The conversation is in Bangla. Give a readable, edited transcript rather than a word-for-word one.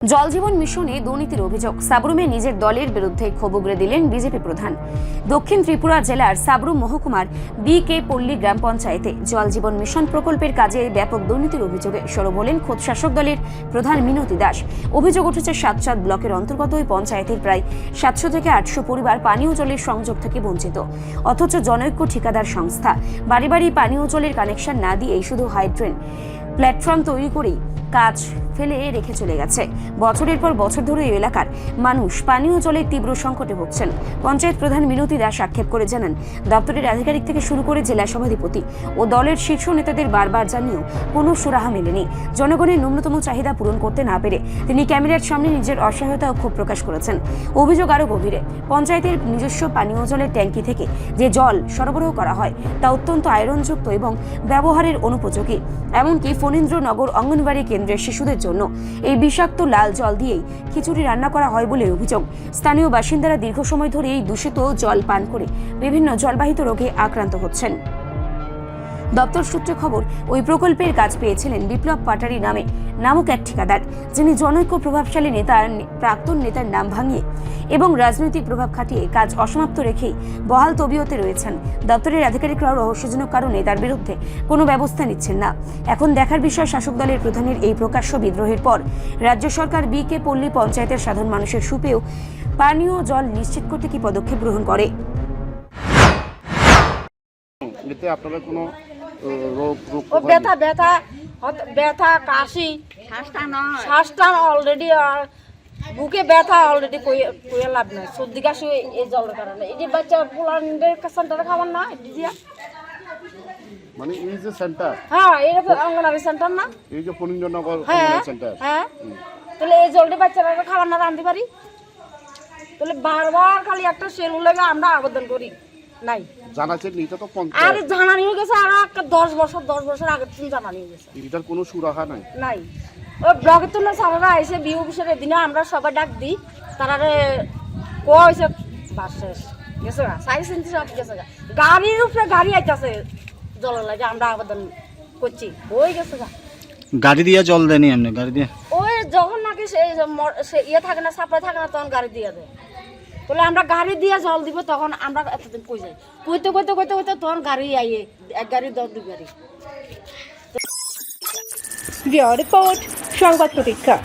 জল জীবন মিশনে দুর্নীতির অভিযোগ সাবরুমে নিজের দলের বিরুদ্ধে ক্ষোভ উগরে দিলেন বিজেপি প্রধান। দক্ষিণ ত্রিপুরা জেলার সাবরুম মহকুমার বি.কে পল্লী গ্রাম পঞ্চায়েতে জল জীবন মিশন প্রকল্পের কাজে ব্যাপক দুর্নীতির অভিযোগে সরব হলেন খোদ শাসক দলের প্রধান মিনতি দাস। অভিযোগ উঠেছে সাতচাঁদ ব্লকের অন্তর্গত ওই পঞ্চায়েতের প্রায় 700 থেকে 800 পরিবার পানীয় জলের সংযোগ থেকে বঞ্চিত, অথচ জনৈক্য ঠিকাদার সংস্থা বাড়ি বাড়ি পানীয় জলের কানেকশন না দিয়েই শুধু হাইড্রেন প্ল্যাটফর্ম তৈরি করেই কাজ ফেলে রেখে চলে গেছে। বছরের পর বছর ধরে এই এলাকার মানুষ পানীয় জলের তীব্র সংকটে ভুগছেন। পঞ্চায়েত প্রধান মিনতি দাস আক্ষেপ করে জানান, দপ্তরের আধিকারিক থেকে শুরু করে জেলা সভাধিপতি ও দলের শীর্ষ নেতাদের বারবার জানিয়েও কোনো সুরাহা মেলেনি। জনগণের ন্যূনতম চাহিদা পূরণ করতে না পেরে তিনি ক্যামেরার সামনে নিজের অসহায়তা ও ক্ষোভ প্রকাশ করেছেন। অভিযোগ আরও গভীরে, পঞ্চায়েতের নিজস্ব পানীয় জলের ট্যাঙ্কি থেকে যে জল সরবরাহ করা হয় তা অত্যন্ত আয়রনযুক্ত এবং ব্যবহারের অনুপযোগী। এমনকি ফণীন্দ্রনগর অঙ্গনবাড়ি কেন্দ্রের শিশুদের জন্য এই বিষাক্ত লাল জল দিয়েই খিচুড়ি রান্না করা হয় বলে অভিযোগ। স্থানীয় বাসিন্দারা দীর্ঘ সময় ধরে এই দূষিত জল পান করে বিভিন্ন জলবাহিত রোগে আক্রান্ত হচ্ছেন। দপ্তর সূত্রে খবর, ওই প্রকল্পের কাজ পেয়েছিলেন বিপ্লব পাটারি নামক এক ঠিকাদার, যিনি জনৈক্য প্রভাবশালী নেতার প্রাক্তন নেতার নাম ভাঙিয়ে এবং রাজনৈতিক প্রভাব খাটিয়ে কাজ অসমাপ্ত রেখেই বহাল তবিয়তে রয়েছেন। দপ্তরের আধিকারিকরাও রহস্যজনক কারণে তার বিরুদ্ধে কোনো ব্যবস্থা নিচ্ছেন না। এখন দেখার বিষয়, শাসক দলের প্রধানের এই প্রকাশ্য বিদ্রোহের পর রাজ্য সরকার বি.কে পল্লী পঞ্চায়েতের সাধারণ মানুষের সুপেয় পানীয় জল নিশ্চিত করতে কি পদক্ষেপ গ্রহণ করে। এতে আপনারা কোনো ব্যথা কাশি শ্বাসটান অলরেডি বুকে ব্যথা অলরেডি কইয়া লাভ নাই, সর্দি কাশি এই জলের কারণে। এটি বাচ্চা পোলান্ডের সেন্টারে খাবার না এটি দিয়া, মানে এই যে সেন্টার, হ্যাঁ এটা অঙ্গনারী সেন্টার না, এই যে ফণীন্দ্রনগর সেন্টার, হ্যাঁ তাহলে এই জলটি বাচ্চারা খাবার না রাঁধতে পারি, তাহলে বারবার খালি একটা সেলু লেগে আমরা আবেদন করি নাই। জানাচ্ছেন এটা তো আর জানানি হয়ে গেছে, আর 10 বছর আগের থেকে জানানি হয়ে গেছে, এটার কোনো সুরাহা নাই। ওই ব্লকের তুলনা সারারা এসে বিউ অফিসের দিনে আমরা সবাই ডাক দিই, তারা কইছে বাস শেষ গেছে গা, সাইজ চিন্তি সব গেছে গা, গাড়ির উপরে গাড়ি আইতাছে জলের লাগে, আমরা আবেদন করছি হয়ে গেছে গা। গাড়ি দিয়ে জল দেয়নি এমনি গাড়ি দিয়ে, ওই যখন নাকি ইয়ে থাকে না, সাপ্লাই থাকে না, তখন গাড়ি দিয়ে দেয়। বলে আমরা গাড়ি দিয়ে জল দিব, তখন আমরা এতদিন কই যাই, কইতে তখন গাড়ি আইয়ে, এক গাড়ি 2 গাড়ি। রিপোর্ট সংবাদ প্রতীক্ষা।